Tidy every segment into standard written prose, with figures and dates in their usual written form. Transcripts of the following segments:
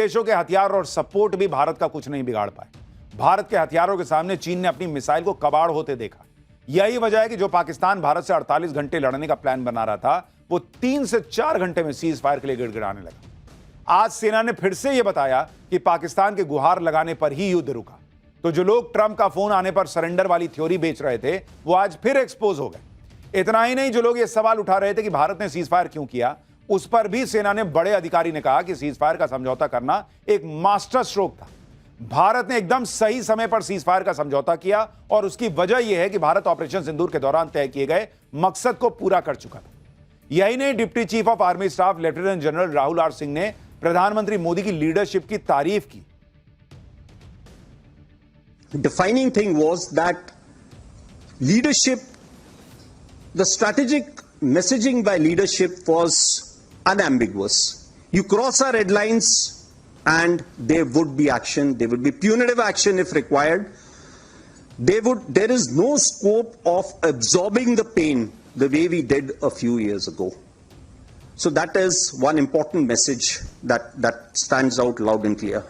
देशों के हथियार और सपोर्ट भी भारत का कुछ नहीं बिगाड़ पाए। भारत के हथियारों के सामने चीन ने अपनी मिसाइल को कबाड़ होते देखा। यही वजह है कि जो पाकिस्तान भारत से 48 घंटे लड़ने का प्लान बना रहा था, वो 3 से 4 घंटे में सीज फायर के लिए गिड़गिड़ाने लगा। आज सेना ने फिर से यह बताया कि पाकिस्तान के गुहार लगाने पर ही युद्ध रुका। तो जो लोग ट्रंप का फोन आने पर सरेंडर वाली थ्योरी बेच रहे थे, वो आज फिर एक्सपोज हो गए। इतना ही नहीं, जो लोग ये सवाल उठा रहे थे कि भारत ने सीज फायर क्यों किया, उस पर भी सेना ने बड़े अधिकारी ने कहा कि सीज फायर का समझौता करना एक मास्टर स्ट्रोक था। भारत ने एकदम सही समय पर सीज फायर का समझौता किया और उसकी वजह यह है कि भारत ऑपरेशन सिंदूर के दौरान तय किए गए मकसद को पूरा कर चुका था। यही नहीं, deputy chief of army staff lieutenant general Rahul R Singh ने प्रधानमंत्री मोदी की लीडरशिप की तारीफ की। Defining thing was that leadership, the strategic messaging by leadership was unambiguous. You cross our red lines and there would be action, there would be punitive action if required. There is no scope of absorbing the pain the way we did a few years ago. So that is one important message that stands out loud and clear.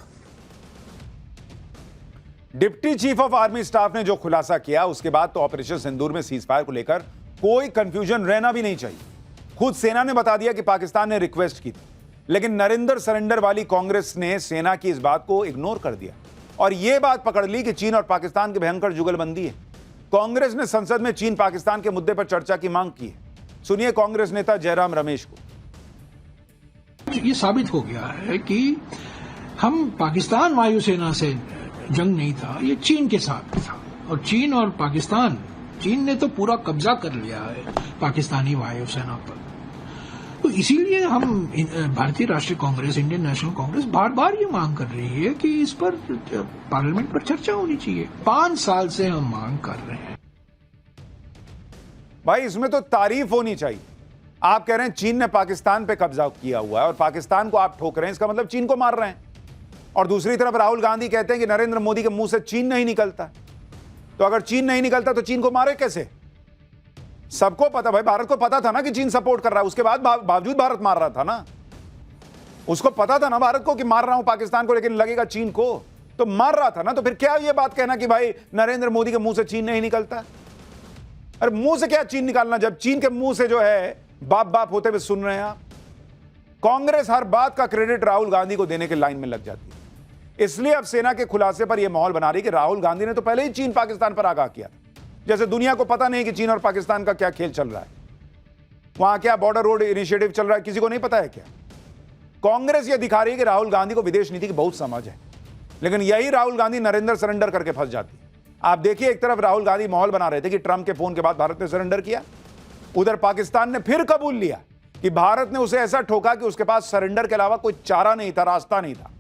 Deputy chief of army staff ने जो खुलासा किया, उसके बाद तो operation सिंदूर में cease fire को लेकर कोई कंफ्यूजन रहना भी नहीं चाहिए। खुद सेना ने बता दिया कि पाकिस्तान ने रिक्वेस्ट की थी, लेकिन नरेंद्र सरेंडर वाली कांग्रेस ने सेना की इस बात को इग्नोर कर दिया और यह बात पकड़ ली कि चीन और पाकिस्तान की भयंकर जुगलबंदी है। कांग्रेस ने संसद में चीन पाकिस्तान के मुद्दे पर चर्चा की मांग की है। सुनिए कांग्रेस नेता जयराम रमेश को। ये साबित हो गया है कि हम पाकिस्तान वायुसेना से जंग नहीं था, ये चीन के साथ था। और चीन और पाकिस्तान, चीन ने तो पूरा कब्जा कर लिया है पाकिस्तानी वायुसेना पर। तो इसीलिए हम भारतीय राष्ट्रीय कांग्रेस, इंडियन नेशनल कांग्रेस बार बार ये मांग कर रही है कि इस पर पार्लियामेंट पर चर्चा होनी चाहिए। 5 साल से हम मांग कर रहे हैं। भाई इसमें तो तारीफ होनी चाहिए। आप कह रहे हैं चीन ने पाकिस्तान पे कब्जा किया हुआ है और पाकिस्तान को आप ठोक रहे हैं, इसका मतलब चीन को मार रहे हैं। और दूसरी तरफ राहुल गांधी कहते हैं कि नरेंद्र मोदी के मुंह से चीन नहीं निकलता। तो अगर चीन नहीं निकलता तो चीन को मारे कैसे? सबको पता, भाई भारत को पता था ना कि चीन सपोर्ट कर रहा है, उसके बाद बावजूद भारत मार रहा था ना। उसको पता था ना भारत को कि मार रहा हूं पाकिस्तान को, लेकिन लगेगा चीन को, तो मार रहा था ना। तो फिर क्या ये बात कहना कि भाई नरेंद्र मोदी के मुंह से चीन नहीं निकलता? अरे मुंह से क्या चीन निकालना, जब चीन के मुंह से जो है बाप बाप होते हुए सुन रहे हैं आप। कांग्रेस हर बात का क्रेडिट राहुल गांधी को देने के लाइन में लग जाती है। इसलिए अब सेना के खुलासे पर यह माहौल बना रही कि राहुल गांधी ने तो पहले ही चीन पाकिस्तान पर आगाह किया, जैसे दुनिया को पता नहीं कि चीन और पाकिस्तान का क्या खेल चल रहा है, वहां क्या बॉर्डर रोड इनिशिएटिव चल रहा है, किसी को नहीं पता है क्या? कांग्रेस यह दिखा रही है कि राहुल गांधी को विदेश नीति की बहुत समझ है, लेकिन यही राहुल गांधी नरेंद्र सरेंडर करके फंस जाती है। आप देखिए, एक तरफ राहुल गांधी माहौल बना रहे थे कि ट्रंप के फोन के बाद भारत ने सरेंडर किया, उधर पाकिस्तान ने फिर कबूल लिया कि भारत ने उसे ऐसा ठोका कि उसके पास सरेंडर के अलावा कोई चारा नहीं था, रास्ता नहीं था।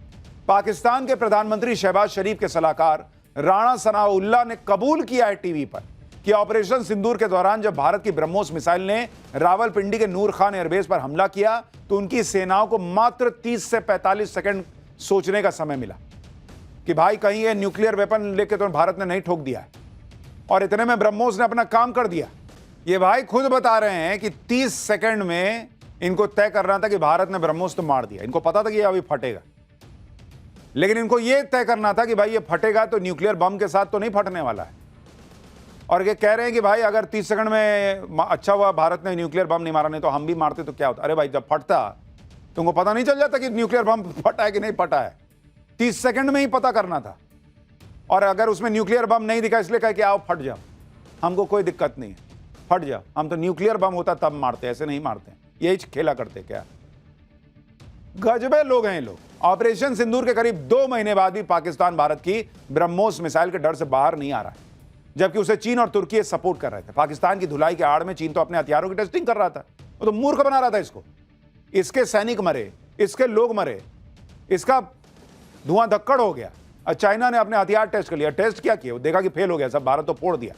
पाकिस्तान के प्रधानमंत्री शहबाज शरीफ के सलाहकार राणा सनाउल्लाह ने कबूल किया है टीवी पर कि ऑपरेशन सिंदूर के दौरान जब भारत की ब्रह्मोस मिसाइल ने रावलपिंडी के नूर खान एयरबेस पर हमला किया तो उनकी सेनाओं को मात्र 30 से 45 सेकंड सोचने का समय मिला कि भाई कहीं ये न्यूक्लियर वेपन लेके तो भारत ने नहीं ठोक दिया है। और इतने में ब्रह्मोस ने अपना काम कर दिया। ये भाई खुद बता रहे हैं कि 30 सेकंड में इनको तय करना था कि भारत ने ब्रह्मोस तो मार दिया। इनको पता था कि ये अभी फटेगा, लेकिन इनको यह तय करना था कि भाई ये फटेगा तो न्यूक्लियर बम के साथ तो नहीं फटने वाला है। और ये कह रहे हैं कि भाई अगर 30 सेकंड में अच्छा हुआ भारत ने न्यूक्लियर बम नहीं मारा, नहीं तो हम भी मारते तो क्या होता। अरे भाई जब फटता तुमको पता नहीं चल जाता कि न्यूक्लियर बम फटा है कि नहीं फटा है? 30 सेकंड में ही पता करना था। और अगर उसमें न्यूक्लियर बम नहीं दिखा इसलिए कह कि आओ फट जाओ, हमको कोई दिक्कत नहीं है, फट जाओ, हम तो न्यूक्लियर बम होता तब मारते, ऐसे नहीं मारते। यही खेला करते क्या? गजबे लोग हैं ये लोग। ऑपरेशन सिंदूर के करीब 2 महीने बाद भी पाकिस्तान भारत की ब्रह्मोस मिसाइल के डर से बाहर नहीं आ रहा है, जबकि उसे चीन और तुर्की सपोर्ट कर रहे थे। पाकिस्तान की धुलाई के आड़ में चीन तो अपने हथियारों की टेस्टिंग कर रहा था, वो तो मूर्ख बना रहा था इसको। इसके सैनिक मरे, इसके लोग मरे, इसका धुआं धक्कड़ हो गया। और चाइना ने अपने हथियार टेस्ट कर लिया। टेस्ट क्या किया? वो देखा कि फेल हो गया, सब भारत तो फोड़ दिया।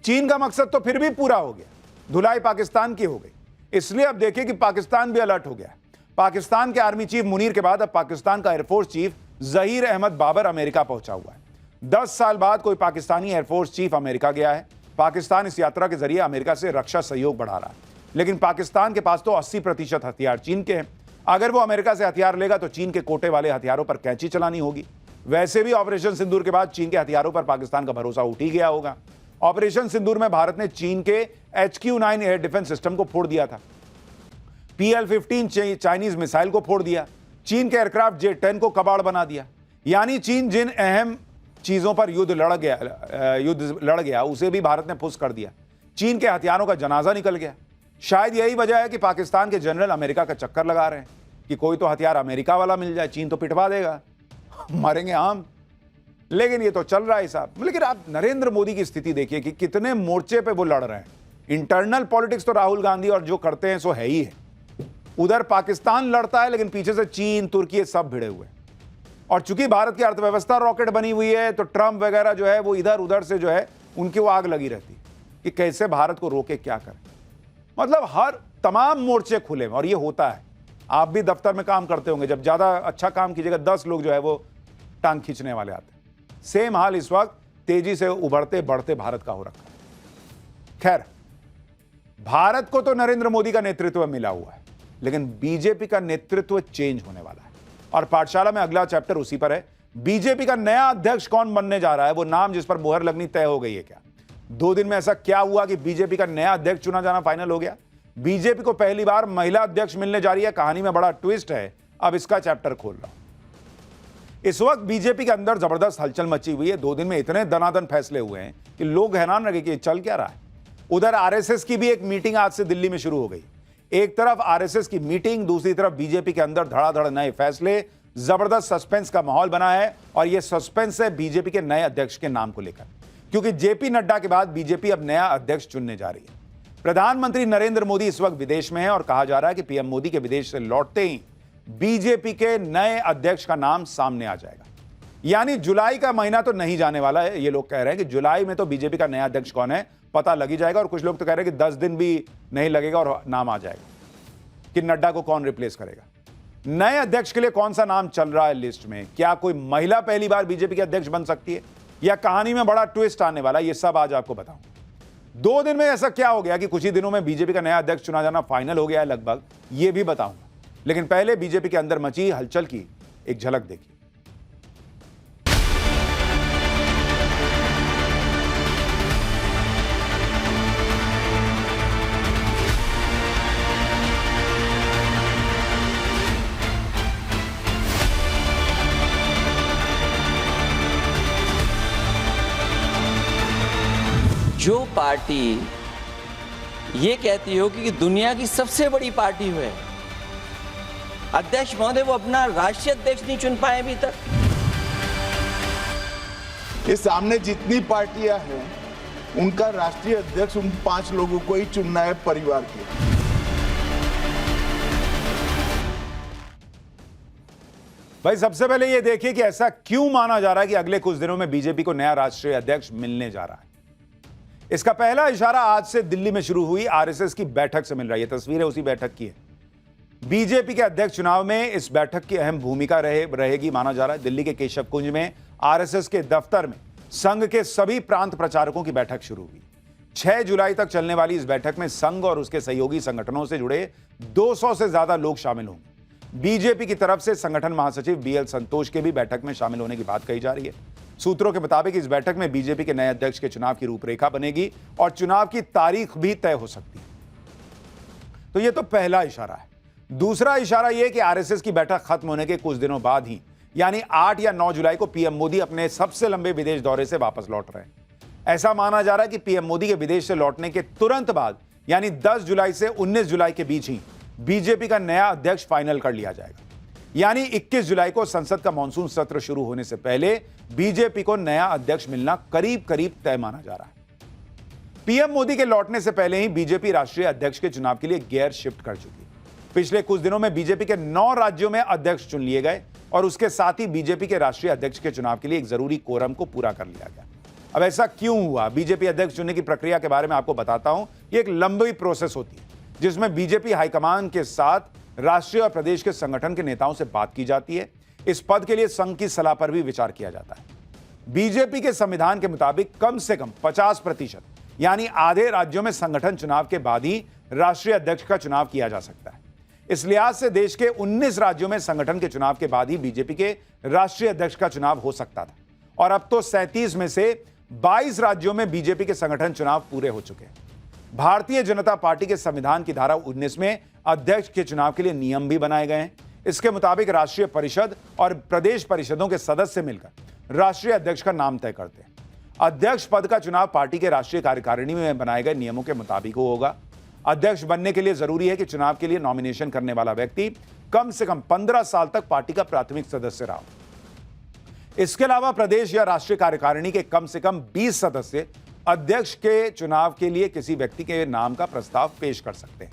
चीन का मकसद तो फिर भी पूरा हो गया, धुलाई पाकिस्तान की हो गई। इसलिए अब देखिए कि पाकिस्तान भी अलर्ट हो गया है। पाकिस्तान के आर्मी चीफ मुनीर के बाद अब पाकिस्तान का air force chief Zaheer Ahmed Babar America पहुंचा हुआ है। 10 साल बाद कोई पाकिस्तानी एयरफोर्स चीफ अमेरिका गया है। पाकिस्तान इस यात्रा के जरिए अमेरिका से रक्षा सहयोग बढ़ा रहा है, लेकिन पाकिस्तान के पास तो 80% हथियार चीन के हैं। अगर वो अमेरिका से हथियार लेगा तो चीन के कोटे वाले हथियारों पर कैंची चलानी होगी। वैसे भी ऑपरेशन सिंदूर के बाद चीन के हथियारों पर पाकिस्तान का भरोसा उठ ही गया होगा। ऑपरेशन सिंदूर में भारत ने चीन के HQ-9 एयर डिफेंस सिस्टम को फोड़ दिया था, PL-15 चाइनीज मिसाइल को फोड़ दिया, चीन के एयरक्राफ्ट J-10 को कबाड़ बना दिया। यानी चीन जिन अहम चीजों पर युद्ध लड़ गया उसे भी भारत ने फुस कर दिया। चीन के हथियारों का जनाजा निकल गया। शायद यही वजह है कि पाकिस्तान के जनरल अमेरिका का चक्कर लगा रहे हैं कि कोई तो हथियार अमेरिका वाला मिल जाए, चीन तो पिटवा देगा, मरेंगे हम। लेकिन ये तो चल रहा है साहब। लेकिन आप नरेंद्र मोदी की स्थिति देखिए कि कितने मोर्चे पे वो लड़ रहे हैं। इंटरनल पॉलिटिक्स तो राहुल गांधी और जो करते हैं सो है ही है। उधर पाकिस्तान लड़ता है लेकिन पीछे से चीन, तुर्की सब भिड़े हुए हैं। और चूंकि भारत की अर्थव्यवस्था रॉकेट बनी हुई है तो ट्रंप वगैरह जो है वो इधर उधर से जो है उनकी वो आग लगी रहती कि कैसे भारत को रोके, क्या करें। मतलब हर तमाम मोर्चे खुले और ये होता है। आप भी दफ्तर में काम करते होंगे, जब ज्यादा अच्छा काम कीजिएगा 10 लोग जो है वो टांग खींचने वाले आते हैं। सेम हाल इस वक्त तेजी से उभरते बढ़ते भारत का हो रखा है। खैर, भारत को तो नरेंद्र मोदी का नेतृत्व मिला हुआ है, लेकिन बीजेपी का नेतृत्व चेंज होने वाला है और पाठशाला में अगला चैप्टर उसी पर है। बीजेपी का नया अध्यक्ष कौन बनने जा रहा है, वो नाम जिस पर मुहर लगनी तय हो गई है क्या? 2 दिन में ऐसा क्या हुआ कि बीजेपी का नया अध्यक्ष चुना जाना फाइनल हो गया? बीजेपी को पहली बार महिला अध्यक्ष मिलने जा रही है। कहानी में बड़ा ट्विस्ट है, अब इसका चैप्टर खोल रहा हूं। इस वक्त बीजेपी के अंदर जबरदस्त हलचल मची हुई है। 2 दिन में इतने दनादन फैसले हुए हैं कि लोग हैरान रहे कि चल क्या रहा है। उधर आरएसएस की भी एक मीटिंग आज से दिल्ली में शुरू हो गई। एक तरफ आरएसएस की मीटिंग, दूसरी तरफ बीजेपी के अंदर धड़ाधड़ नए फैसले। जबरदस्त सस्पेंस का माहौल बना है और यह सस्पेंस है बीजेपी के नए अध्यक्ष के नाम को लेकर, क्योंकि जेपी नड्डा के बाद बीजेपी अब नया अध्यक्ष चुनने जा रही है। प्रधानमंत्री नरेंद्र मोदी इस वक्त विदेश में है और कहा जा रहा है कि पीएम मोदी के विदेश से लौटते ही बीजेपी के नए अध्यक्ष का नाम सामने आ जाएगा। यानी जुलाई का महीना तो नहीं जाने वाला है। ये लोग कह रहे हैं कि जुलाई में तो बीजेपी का नया अध्यक्ष कौन है पता लग ही जाएगा, और कुछ लोग तो कह रहे हैं कि 10 दिन भी नहीं लगेगा और नाम आ जाएगा कि नड्डा को कौन रिप्लेस करेगा। नए अध्यक्ष के लिए कौन सा नाम चल रहा है लिस्ट में? क्या कोई महिला पहली बार बीजेपी के अध्यक्ष बन सकती है या कहानी में बड़ा ट्विस्ट आने वाला है? ये सब आज आपको बताऊंगा। 2 दिन में ऐसा क्या हो गया कि कुछ ही दिनों में बीजेपी का नया अध्यक्ष चुना जाना फाइनल हो गया है लगभग, ये भी बताऊंगा। लेकिन पहले बीजेपी के अंदर मची हलचल की एक झलक देखिए। जो पार्टी ये कहती हो कि दुनिया की सबसे बड़ी पार्टी है, अध्यक्ष महोदय वो अपना राष्ट्रीय अध्यक्ष नहीं चुन पाए अभी तक। इस सामने जितनी पार्टियां हैं उनका राष्ट्रीय अध्यक्ष उन 5 लोगों को ही चुनना है परिवार के। भाई सबसे पहले ये देखिए कि ऐसा क्यों माना जा रहा है कि अगले कुछ दिनों में बीजेपी को नया राष्ट्रीय अध्यक्ष मिलने जा रहा है। इसका पहला इशारा आज से दिल्ली में शुरू हुई आरएसएस की बैठक से मिल रहा है। यह तस्वीर है उसी बैठक की है। बीजेपी के अध्यक्ष चुनाव में इस बैठक की अहम भूमिका रहेगी माना जा रहा है। दिल्ली के केशव कुंज में आरएसएस के दफ्तर में संघ के सभी प्रांत प्रचारकों की बैठक शुरू हुई। 6 जुलाई तक चलने वाली इस बैठक में संघ और उसके सहयोगी संगठनों से जुड़े 200 से ज्यादा लोग शामिल होंगे। बीजेपी की तरफ से संगठन महासचिव बीएल संतोष के भी बैठक में शामिल होने की बात कही जा रही है। सूत्रों के मुताबिक इस बैठक में बीजेपी के नए अध्यक्ष के चुनाव की रूपरेखा बनेगी और चुनाव की तारीख भी तय हो सकती है। तो यह तो पहला इशारा है। दूसरा इशारा यह कि आरएसएस की बैठक खत्म होने के कुछ दिनों बाद ही यानी 8 या 9 जुलाई को पीएम मोदी अपने सबसे लंबे विदेश दौरे से वापस लौट रहे हैं। ऐसा माना जा रहा है कि पीएम मोदी के विदेश से लौटने के तुरंत बाद यानी 10 जुलाई से 19 जुलाई के बीच ही बीजेपी का नया अध्यक्ष फाइनल कर लिया जाएगा। यानी 21 जुलाई को संसद का मानसून सत्र शुरू होने से पहले बीजेपी को नया अध्यक्ष मिलना करीब करीब तय माना जा रहा है। पीएम मोदी के लौटने से पहले ही बीजेपी राष्ट्रीय अध्यक्ष के चुनाव के लिए गियर शिफ्ट कर चुकी है। पिछले कुछ दिनों में बीजेपी के 9 राज्यों में अध्यक्ष चुन लिए गए और उसके साथ ही बीजेपी के राष्ट्रीय अध्यक्ष के चुनाव के लिए एक जरूरी कोरम को पूरा कर लिया गया। अब ऐसा क्यों हुआ? बीजेपी अध्यक्ष चुनने की प्रक्रिया के बारे में आपको बताता हूं। यह एक लंबी प्रोसेस होती है जिसमें बीजेपी हाईकमान के साथ राष्ट्रीय और प्रदेश के संगठन के नेताओं से बात की जाती है। इस पद के लिए संघ की सलाह पर भी विचार किया जाता है। बीजेपी के संविधान के मुताबिक कम से कम 50% यानी आधे राज्यों में संगठन चुनाव के बाद ही राष्ट्रीय अध्यक्ष का चुनाव किया जा सकता है। इस लिहाज से देश के 19 राज्यों में संगठन के चुनाव के बाद ही बीजेपी के राष्ट्रीय अध्यक्ष का चुनाव हो सकता था और अब तो 37 में से 22 राज्यों में बीजेपी के संगठन चुनाव पूरे हो चुके हैं। भारतीय जनता पार्टी के संविधान की धारा 19 में अध्यक्ष के चुनाव के लिए नियम भी बनाए गए हैं। इसके मुताबिक राष्ट्रीय परिषद और प्रदेश परिषदों के सदस्य मिलकर राष्ट्रीय अध्यक्ष का नाम तय करते हैं। अध्यक्ष पद का चुनाव पार्टी के राष्ट्रीय कार्यकारिणी में बनाए गए नियमों के मुताबिक होगा। अध्यक्ष बनने के लिए जरूरी है कि चुनाव के लिए नॉमिनेशन करने वाला व्यक्ति कम से कम 15 साल तक पार्टी का प्राथमिक सदस्य रहा हो। इसके अलावा प्रदेश या राष्ट्रीय कार्यकारिणी के कम से कम 20 सदस्य अध्यक्ष के चुनाव के लिए किसी व्यक्ति के नाम का प्रस्ताव पेश कर सकते हैं।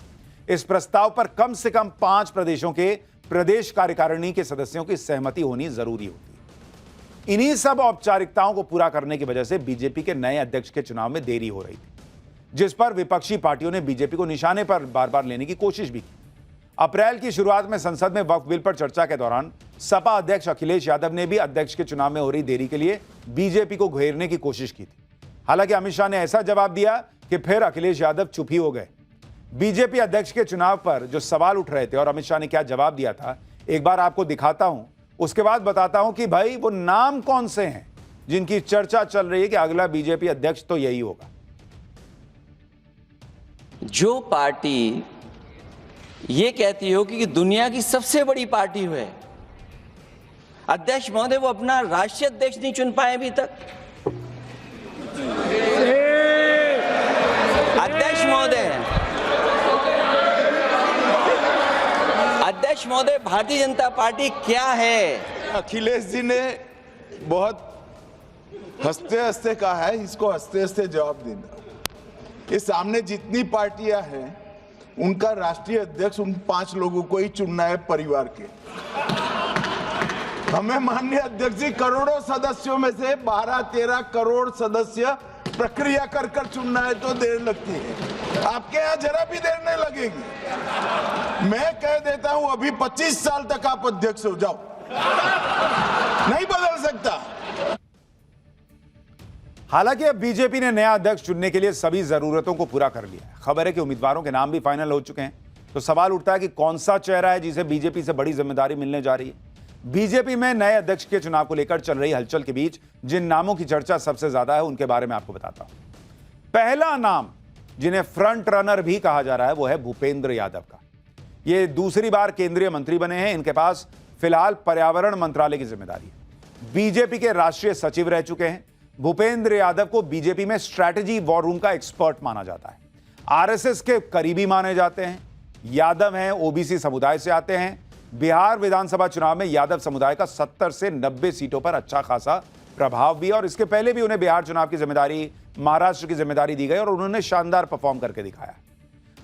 इस प्रस्ताव पर कम से कम 5 प्रदेशों के प्रदेश कार्यकारिणी के सदस्यों की सहमति होनी जरूरी होती है। इन्हीं सब औपचारिकताओं को पूरा करने की वजह से बीजेपी के नए अध्यक्ष के चुनाव में देरी हो रही थी, जिस पर विपक्षी पार्टियों ने बीजेपी को निशाने पर बार बार लेने की कोशिश भी की। अप्रैल की शुरुआत में संसद में वक्फ बिल पर चर्चा के दौरान सपा अध्यक्ष अखिलेश यादव ने भी अध्यक्ष के चुनाव में हो रही देरी के लिए बीजेपी को घेरने की कोशिश की थी। हालांकि अमित शाह ने ऐसा जवाब दिया कि फिर अखिलेश यादव चुप ही हो गए। बीजेपी अध्यक्ष के चुनाव पर जो सवाल उठ रहे थे और अमित शाह ने क्या जवाब दिया था, एक बार आपको दिखाता हूं, उसके बाद बताता हूं कि भाई वो नाम कौन से हैं जिनकी चर्चा चल रही है कि अगला बीजेपी अध्यक्ष तो यही होगा। जो पार्टी ये कहती हो कि दुनिया की सबसे बड़ी पार्टी है, अध्यक्ष महोदय वो अपना राष्ट्रीय अध्यक्ष नहीं चुन पाए अभी तक। अध्यक्ष महोदय भारतीय जनता पार्टी क्या है? अखिलेश जी ने बहुत हंसते हंसते कहा है, इसको हंसते हंसते जवाब देना। ये सामने जितनी पार्टियां हैं उनका राष्ट्रीय अध्यक्ष उन 5 लोगों को ही चुनना है परिवार के। हमें माननीय अध्यक्ष जी करोड़ों सदस्यों में से 12-13 करोड़ सदस्य प्रक्रिया कर कर चुनना है तो देर लगती है। आपके यहां जरा भी देर नहीं लगेगी। मैं कह देता हूं अभी 25 साल तक आप अध्यक्ष हो जाओ, नहीं बदल सकता। हालांकि अब बीजेपी ने नया अध्यक्ष चुनने के लिए सभी जरूरतों को पूरा कर लिया है। खबर है कि उम्मीदवारों के नाम भी फाइनल हो चुके हैं। तो सवाल उठता है कि कौन सा चेहरा है जिसे बीजेपी से बड़ी जिम्मेदारी मिलने जा रही है। बीजेपी में नए अध्यक्ष के चुनाव को लेकर चल रही हलचल के बीच जिन नामों की चर्चा सबसे ज्यादा है उनके बारे में आपको बताता हूं। पहला नाम जिन्हें फ्रंट रनर भी कहा जा रहा है वो है भूपेंद्र यादव का। ये दूसरी बार केंद्रीय मंत्री बने हैं। इनके पास फिलहाल पर्यावरण मंत्रालय की जिम्मेदारी है। बीजेपी के राष्ट्रीय सचिव रह चुके हैं। भूपेंद्र यादव को बीजेपी में स्ट्रैटेजी वॉर रूम का एक्सपर्ट माना जाता है। आरएसएस के करीबी माने जाते हैं। यादव हैं, ओबीसी समुदाय से आते हैं। बिहार विधानसभा चुनाव में यादव समुदाय का 70 से 90 सीटों पर अच्छा खासा प्रभाव भी है और इसके पहले भी उन्हें बिहार चुनाव की जिम्मेदारी, महाराष्ट्र की जिम्मेदारी दी गई और उन्होंने शानदार परफॉर्म करके दिखाया।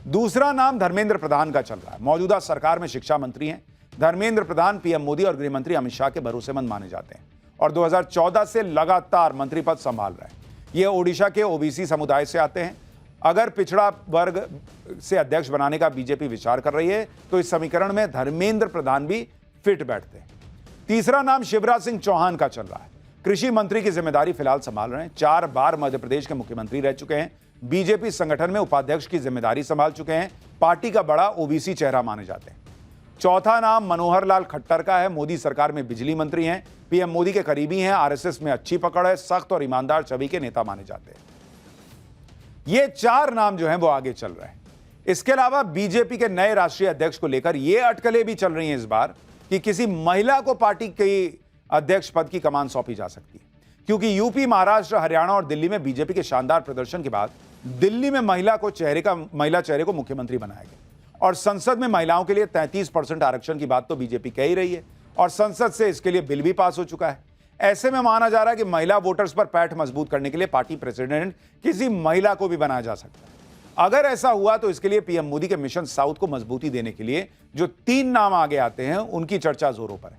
दूसरा नाम धर्मेंद्र प्रधान का चल रहा है। मौजूदा सरकार में शिक्षा मंत्री हैं। धर्मेंद्र प्रधान पीएम मोदी और गृह मंत्री अमित शाह के भरोसेमंद माने जाते हैं और 2014 से लगातार मंत्री पद संभाल रहे हैं। ये ओडिशा के ओबीसी समुदाय से आते हैं। अगर पिछड़ा वर्ग से अध्यक्ष बनाने का बीजेपी विचार कर रही है तो इस समीकरण में धर्मेंद्र प्रधान भी फिट बैठते हैं। तीसरा नाम शिवराज सिंह चौहान का चल रहा है। कृषि मंत्री की जिम्मेदारी फिलहाल संभाल रहे हैं। 4 बार मध्य प्रदेश के मुख्यमंत्री रह चुके हैं। बीजेपी संगठन में उपाध्यक्ष की जिम्मेदारी संभाल चुके हैं। पार्टी का बड़ा ओबीसी चेहरा माने जाते हैं। चौथा नाम मनोहर लाल खट्टर का है। मोदी सरकार में बिजली मंत्री हैं। पीएम मोदी के करीबी हैं। आरएसएस में अच्छी पकड़ है। सख्त और ईमानदार छवि के नेता माने जाते हैं। ये 4 नाम जो हैं वो आगे चल रहे हैं। इसके अलावा बीजेपी के नए राष्ट्रीय अध्यक्ष को लेकर ये अटकलें भी चल रही हैं इस बार कि किसी महिला को पार्टी के अध्यक्ष पद की कमान सौंपी जा सकती है, क्योंकि यूपी, महाराष्ट्र, हरियाणा और दिल्ली में बीजेपी के शानदार प्रदर्शन के बाद दिल्ली में महिला चेहरे को मुख्यमंत्री बनाया गया और संसद में महिलाओं के लिए 33% आरक्षण की बात तो बीजेपी कह ही रही है और संसद से इसके लिए बिल भी पास हो चुका है। ऐसे में माना जा रहा है कि महिला वोटर्स पर पैठ मजबूत करने के लिए पार्टी प्रेसिडेंट किसी महिला को भी बनाया जा सकता है। अगर ऐसा हुआ तो इसके लिए पीएम मोदी के मिशन साउथ को मजबूती देने के लिए जो 3 नाम आगे आते हैं उनकी चर्चा जोरों पर है।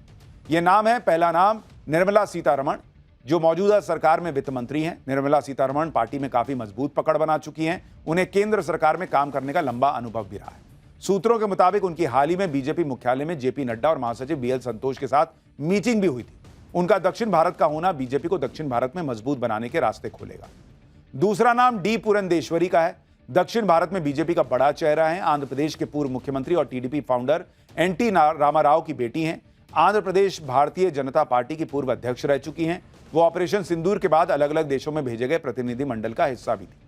यह नाम है, पहला नाम निर्मला सीतारमण, जो मौजूदा सरकार में वित्त मंत्री हैं। निर्मला सीतारमण पार्टी में काफी मजबूत पकड़ बना चुकी हैं। उन्हें केंद्र सरकार में काम करने का लंबा अनुभव भी रहा है। सूत्रों के मुताबिक उनकी हाल ही में बीजेपी मुख्यालय में जेपी नड्डा और महासचिव बीएल संतोष के साथ मीटिंग भी हुई थी। उनका दक्षिण भारत का होना बीजेपी को दक्षिण भारत में मजबूत बनाने के रास्ते खोलेगा। दूसरा नाम डी पुरंदेश्वरी का है। दक्षिण भारत में बीजेपी का बड़ा चेहरा है। आंध्र प्रदेश के पूर्व मुख्यमंत्री और टीडीपी फाउंडर एनटी रामाराव की बेटी हैं। आंध्र प्रदेश भारतीय जनता पार्टी की पूर्व अध्यक्ष रह चुकी हैं। वो ऑपरेशन सिंदूर के बाद अलग अलग देशों में भेजे गए प्रतिनिधि मंडल का हिस्सा भी थी।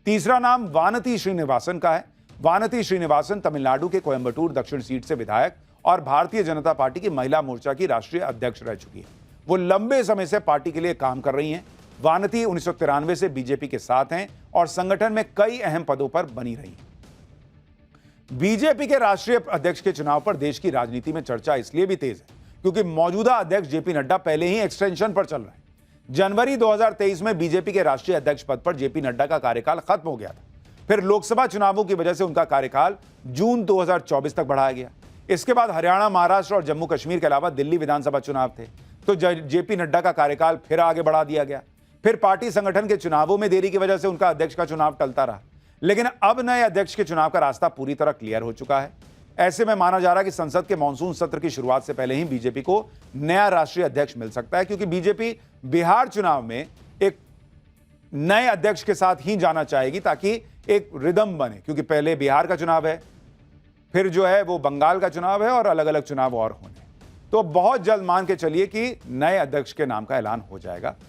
तीसरा नाम वानती श्रीनिवासन का है। वानती श्रीनिवासन तमिलनाडु के कोयंबटूर दक्षिण सीट से विधायक और भारतीय जनता पार्टी की महिला मोर्चा की राष्ट्रीय अध्यक्ष रह चुकी है। वो लंबे समय से पार्टी के लिए काम कर रही हैं। वानती 1993 से बीजेपी के साथ हैं और संगठन में कई अहम पदों पर बनी रही हैं। बीजेपी के राष्ट्रीय अध्यक्ष के चुनाव पर देश की राजनीति में चर्चा इसलिए भी तेज है क्योंकि मौजूदा अध्यक्ष जेपी नड्डा पहले ही एक्सटेंशन पर चल रहे हैं। जनवरी 2023 में बीजेपी के राष्ट्रीय अध्यक्ष पद पर जेपी नड्डा का कार्यकाल खत्म हो गया था। फिर लोकसभा चुनावों की वजह से उनका कार्यकाल जून 2024 तक बढ़ाया गया। इसके बाद हरियाणा, महाराष्ट्र और जम्मू कश्मीर के अलावा दिल्ली विधानसभा चुनाव थे, तो जेपी नड्डा का कार्यकाल फिर आगे बढ़ा दिया गया। फिर पार्टी संगठन के चुनावों में देरी की वजह से उनका अध्यक्ष का चुनाव टलता रहा। लेकिन अब नए अध्यक्ष के चुनाव का रास्ता पूरी तरह क्लियर हो चुका है। ऐसे में माना जा रहा है कि संसद के मॉनसून सत्र की शुरुआत से पहले ही बीजेपी को नया राष्ट्रीय अध्यक्ष मिल सकता है, क्योंकि बीजेपी बिहार चुनाव में एक नए अध्यक्ष के साथ ही जाना चाहेगी ताकि एक रिदम बने, क्योंकि पहले बिहार का चुनाव है, फिर जो है वो बंगाल का चुनाव है और अलग अलग चुनाव और होने। तो बहुत जल्द मान के चलिए कि नए अध्यक्ष के नाम का ऐलान हो जाएगा।